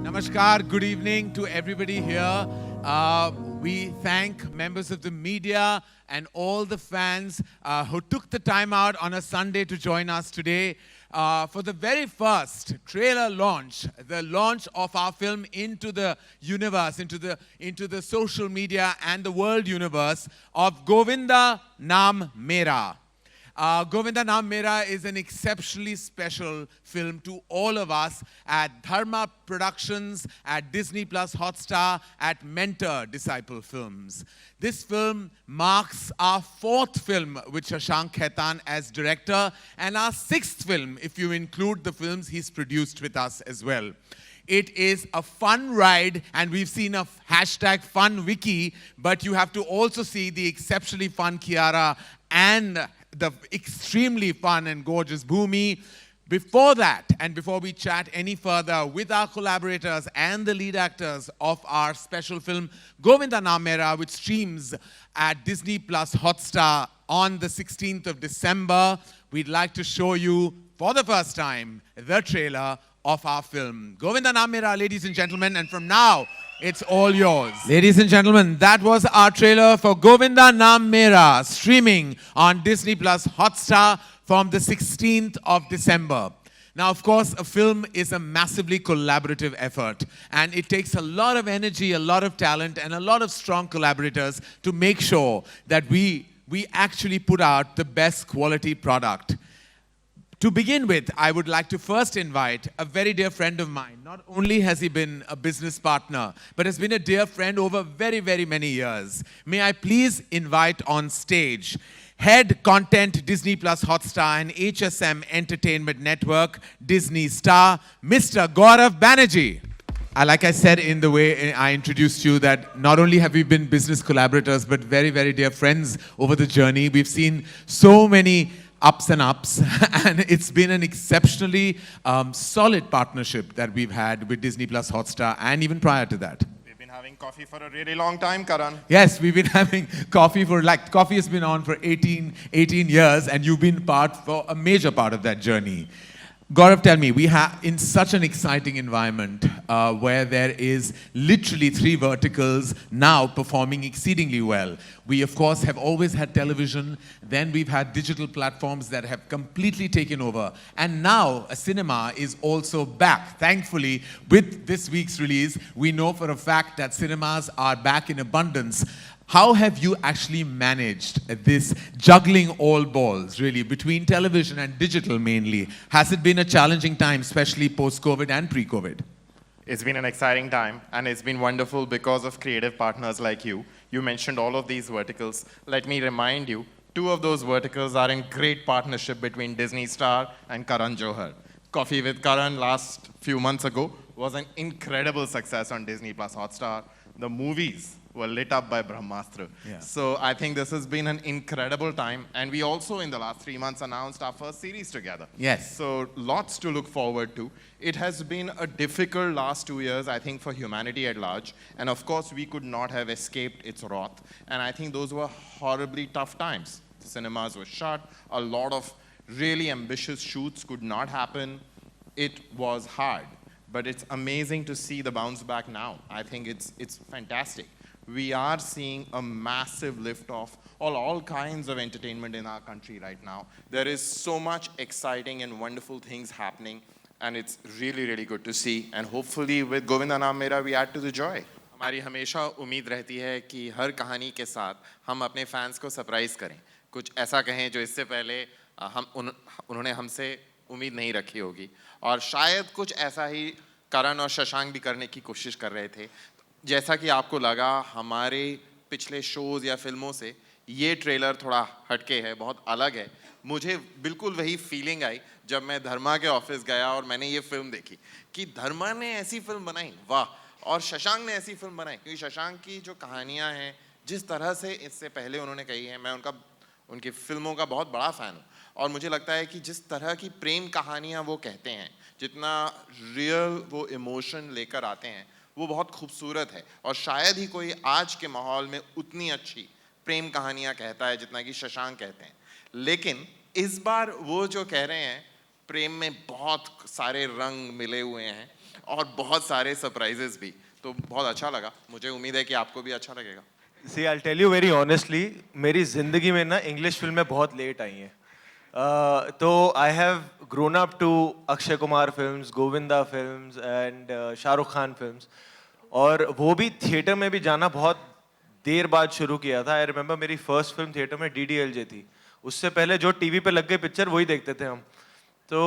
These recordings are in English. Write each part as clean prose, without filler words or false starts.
Namaskar, good evening to everybody here. We thank members of the media and all the fans who took the time out on a Sunday to join us today for the very first trailer launch, the launch of our film into the universe, into the social media and the world universe of Govinda Naam Mera. Govinda Naam Mera is an exceptionally special film to all of us at Dharma Productions, at Disney Plus Hotstar, at Mentor Disciple Films. This film marks our fourth film with Shashank Khaitan as director and our sixth film if you include the films he's produced with us as well. It is a fun ride, and we've seen a hashtag fun Vicky, but you have to also see the exceptionally fun Kiara and the extremely fun and gorgeous Bhumi. Before that, and before we chat any further with our collaborators and the lead actors of our special film, Govinda Naam Mera, which streams at Disney Plus Hotstar on the 16th of December, we'd like to show you, for the first time, the trailer of our film. Govinda Naam Mera, ladies and gentlemen, and from now, it's all yours. Ladies and gentlemen, that was our trailer for Govinda Naam Mera, streaming on Disney Plus Hotstar from the 16th of December. Now, of course, a film is a massively collaborative effort, and it takes a lot of energy, a lot of talent, and a lot of strong collaborators to make sure that we actually put out the best quality product. To begin with, I would like to first invite a very dear friend of mine. Not only has he been a business partner, but has been a dear friend over very, very many years. May I please invite on stage Head Content Disney Plus Hotstar and HSM Entertainment Network Disney Star, Mr. Gaurav Banerjee. Like I said in the way I introduced you, that not only have we been business collaborators, but very, very dear friends over the journey. We've seen so many ups and ups, and it's been an exceptionally solid partnership that we've had with Disney Plus Hotstar, and even prior to that. We've been having coffee for a really long time, Karan. Yes, we've been having coffee for, coffee has been on for 18 years, and you've been part for a major part of that journey. Gaurav, tell me, we have in such an exciting environment where there is literally 3 verticals now performing exceedingly well. We, of course, have always had television. Then we've had digital platforms that have completely taken over. And now a cinema is also back. Thankfully, with this week's release, we know for a fact that cinemas are back in abundance. How have you actually managed this juggling all balls, really, between television and digital mainly? Has it been a challenging time, especially post-COVID and pre-COVID? It's been an exciting time, and it's been wonderful because of creative partners like you. You mentioned all of these verticals. Let me remind you, 2 of those verticals are in great partnership between Disney Star and Karan Johar. Coffee with Karan last few months ago was an incredible success on Disney Plus Hotstar. The movies were lit up by Brahmastra. Yeah. So I think this has been an incredible time. And we also, in the last 3 months, announced our first series together. Yes. So lots to look forward to. It has been a difficult last 2 years, I think, for humanity at large. And of course, we could not have escaped its wrath. And I think those were horribly tough times. The cinemas were shut. A lot of really ambitious shoots could not happen. It was hard. But it's amazing to see the bounce back now. I think it's fantastic. We are seeing a massive lift-off, all kinds of entertainment in our country right now. There is so much exciting and wonderful things happening, and it's really, really good to see. And hopefully with Govinda Naam Mera, we add to the joy. हमारी हमेशा उम्मीद रहती है कि हर कहानी के साथ हम अपने फैंस को सरप्राइज करें, कुछ ऐसा कहें जो इससे पहले उन्होंने हमसे उम्मीद नहीं रखी होगी, और शायद कुछ ऐसा ही करण और शशांक भी करने की कोशिश कर रहे थे। जैसा कि आपको लगा हमारे पिछले शोज़ या फिल्मों से, ये ट्रेलर थोड़ा हटके है, बहुत अलग है। मुझे बिल्कुल वही फीलिंग आई जब मैं धर्मा के ऑफिस गया और मैंने ये फिल्म देखी कि धर्मा ने ऐसी फिल्म बनाई, वाह, और शशांक ने ऐसी फिल्म बनाई। क्योंकि शशांक की जो कहानियाँ हैं, जिस तरह से इससे पहले उन्होंने कही है, मैं उनकी फिल्मों का बहुत बड़ा फ़ैन हूँ, और मुझे लगता है कि जिस तरह की प्रेम कहानियाँ वो कहते हैं, जितना रियल वो इमोशन लेकर आते हैं, वो बहुत खूबसूरत है। और शायद ही कोई आज के माहौल में उतनी अच्छी प्रेम कहानियाँ कहता है जितना कि शशांक कहते हैं। लेकिन इस बार वो जो कह रहे हैं, प्रेम में बहुत सारे रंग मिले हुए हैं और बहुत सारे सरप्राइजेस भी, तो बहुत अच्छा लगा। मुझे उम्मीद है कि आपको भी अच्छा लगेगा। See, I'll tell you very honestly, मेरी ज़िंदगी में ना इंग्लिश फिल्में बहुत लेट आई हैं। तो I have grown up to Akshay Kumar films, Govinda films and Shahrukh Khan films, और वो भी थिएटर में भी जाना बहुत देर बाद शुरू किया था। आई रिमेंबर मेरी फर्स्ट फिल्म थिएटर में DDLJ थी। उससे पहले जो टीवी पे लग गई पिक्चर वही देखते थे हम। तो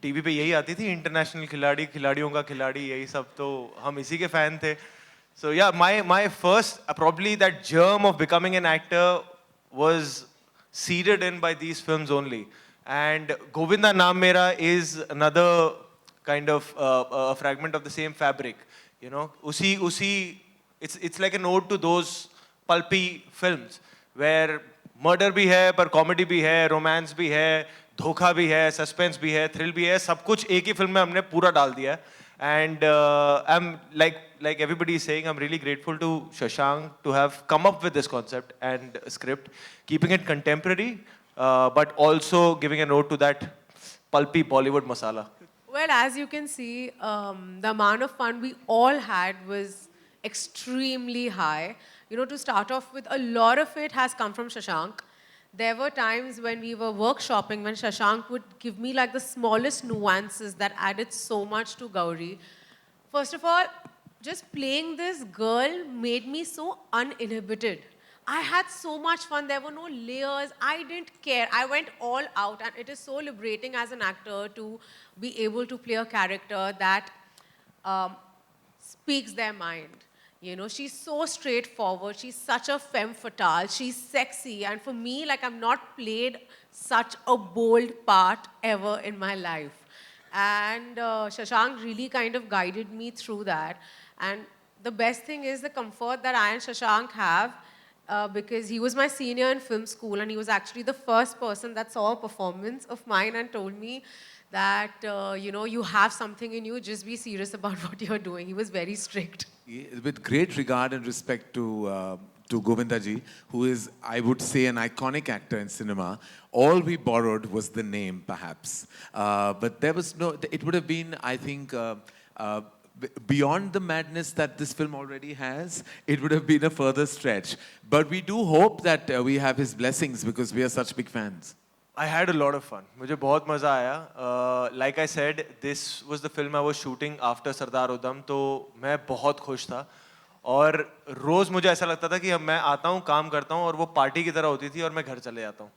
टीवी पे यही आती थी, इंटरनेशनल खिलाड़ी, खिलाड़ियों का खिलाड़ी, यही सब, तो हम इसी के फैन थे। So yeah, my first, probably that germ of becoming an actor was seeded in by these films only. And Govinda Naam Mera is another kind of a fragment of the same fabric. You know, it's like an ode to those pulpy films where murder भी है, पर comedy भी है, romance भी है, धोखा भी है, suspense भी है, thrill भी है, सब कुछ एक ही फिल्म में हमने पूरा डाल दिया है। And I'm like everybody is saying, I'm really grateful to Shashank to have come up with this concept and script, keeping it contemporary, but also giving a note to that pulpy Bollywood masala. Well, as you can see, the amount of fun we all had was extremely high. You know, to start off with, a lot of it has come from Shashank. There were times when we were workshopping when Shashank would give me like the smallest nuances that added so much to Gauri. First of all, just playing this girl made me so uninhibited. I had so much fun. There were no layers. I didn't care. I went all out. And it is so liberating as an actor to be able to play a character that speaks their mind. You know, she's so straightforward. She's such a femme fatale. She's sexy. And for me, like, I've not played such a bold part ever in my life. And Shashank really kind of guided me through that. And the best thing is the comfort that I and Shashank have, because he was my senior in film school, and he was actually the first person that saw a performance of mine and told me that, you know, you have something in you, just be serious about what you're doing. He was very strict. With great regard and respect to Govinda ji, who is, I would say, an iconic actor in cinema, all we borrowed was the name, perhaps. But there was no, it would have been, I think, beyond the madness that this film already has, it would have been a further stretch. But we do hope that we have his blessings because we are such big fans. I had a lot of fun. मुझे बहुत मज़ा आया. Like I said, this was the film I was shooting after Sardar Udham, तो मैं बहुत खुश था. और रोज़ मुझे ऐसा लगता था कि अब मैं आता हूँ, काम करता हूँ, और वो पार्टी की तरह होती थी, और मैं घर चले जाता हूँ.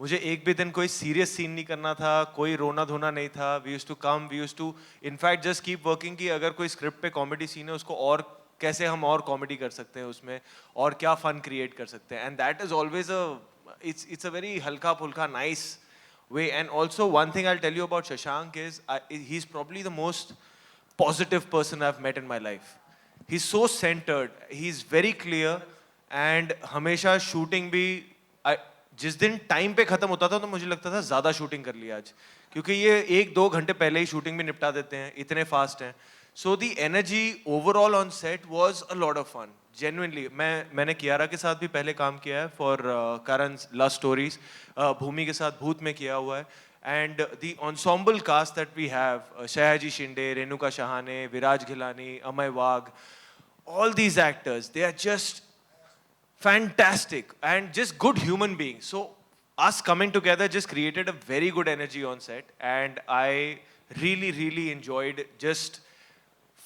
मुझे एक भी दिन कोई सीरियस सीन नहीं करना था, कोई रोना धोना नहीं था. We used to come, we used to in fact just keep working कि अगर कोई स्क्रिप्ट पे कॉमेडी सीन है, उसको और कैसे हम और कॉमेडी कर सकते हैं उसमें, और क्या फन क्रिएट कर सकते हैं. And that is always it's a very halka pulka nice way. And also one thing I'll tell you about Shashank is he's probably the most positive person I've met in my life. He's so centered, he's very clear, and हमेशा shooting भी जिस दिन time पे खत्म होता था तो मुझे लगता था ज़्यादा शूटिंग कर लिया आज, क्योंकि ये 1-2 घंटे पहले ही शूटिंग भी निपटा देते हैं, इतने फास्ट हैं. So the energy overall on set was a lot of fun. Genuinely, मैंने कियारा के साथ भी पहले काम किया है for Karan's Love Stories. भूमि के साथ भूत में किया हुआ है. And the ensemble cast that we have, Shayaji Shinde, Renuka Shahane, Viraj Ghilani, Amay Wagh, all these actors, they are just fantastic and just good human beings. So us coming together just created a very good energy on set, and I really enjoyed just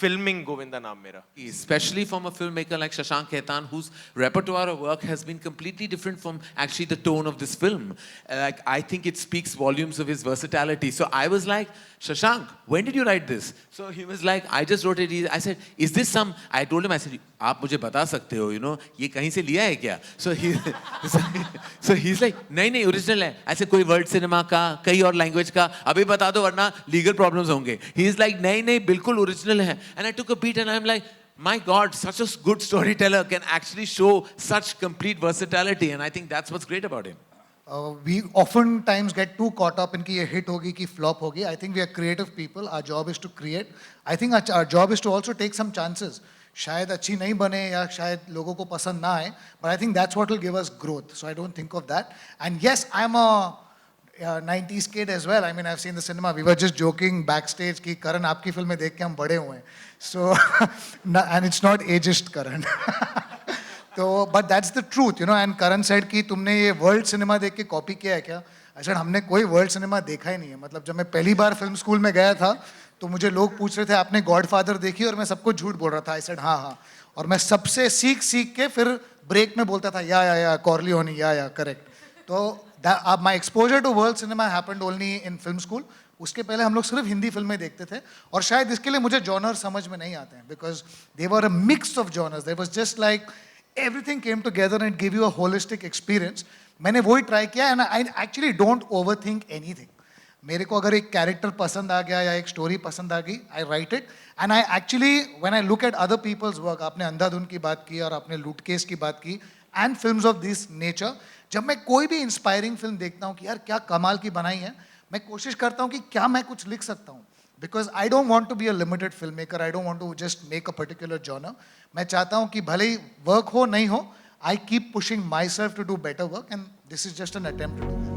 filming Govinda Naam Mera. Especially from a filmmaker like Shashank Khaitan, whose repertoire of work has been completely different from actually the tone of this film. Like, I think it speaks volumes of his versatility. So I was like, Shashank, when did you write this? So he was like, I just wrote it. I said, is this some, I told him, I said, आप मुझे बता सकते हो, you know, ये कहीं से लिया है क्या? So he's like, नहीं नहीं original है. ऐसे कोई वर्ल्ड सिनेमा का, कई और लैंग्वेज का, अभी बता दो वरना लीगल प्रॉब्लम्स होंगे. He's like, नहीं नहीं बिल्कुल ओरिजिनल है. And I took a beat and I'm like, my God, such a good storyteller can actually show such complete versatility, and I think that's what's great about him. We oftentimes get too caught up in कि ये hit होगी कि flop होगी. I think we are creative people. Our job is to create. I think our job is to also take some chances. शायद अच्छी नहीं बने या शायद लोगों को पसंद ना आए, but I think that's what will give us growth. So I don't think of that. And yes, I'm a 90s kid as well. I mean, I've seen the cinema. We were just joking backstage कि करण आपकी फिल्में देख के हम बड़े हुए हैं. So and it's not ageist Karan. तो but that's the truth, you know. And Karan said कि तुमने ये वर्ल्ड सिनेमा देख के कॉपी किया है क्या? I said हमने कोई वर्ल्ड सिनेमा देखा ही नहीं है. मतलब जब मैं पहली बार फिल्म स्कूल में गया था तो मुझे लोग पूछ रहे थे आपने गॉडफादर देखी, और मैं सबको झूठ बोल रहा था. I said हाँ हाँ, और मैं सबसे सीख के फिर ब्रेक में बोलता था या कॉर्लियोनी या करेक्ट. तो my exposure to world cinema happened only in film school. उसके पहले हम लोग सिर्फ हिंदी फिल्में देखते थे, और शायद इसके लिए मुझे जॉनर समझ में नहीं आते हैं, because they were a mix of genres. There was just like everything came together and gave you a holistic experience. मैंने वही ट्राई किया, and I actually don't overthink anything. मेरे को अगर एक कैरेक्टर पसंद आ गया या एक स्टोरी पसंद आ गई, I write it. And I actually, when I look at other people's work, आपने अंधाधुन की बात की और आपने लूटकेस की बात की, and films of this nature, जब मैं कोई भी इंस्पायरिंग फिल्म देखता हूँ कि यार क्या कमाल की बनाई है, मैं कोशिश करता हूँ कि क्या मैं कुछ लिख सकता हूँ. Because I don't want to be a limited filmmaker. I don't want to just make a particular genre. मैं चाहता हूँ कि भले ही वर्क हो नहीं हो, I keep pushing myself to do better work, and this is just an attempt to do that.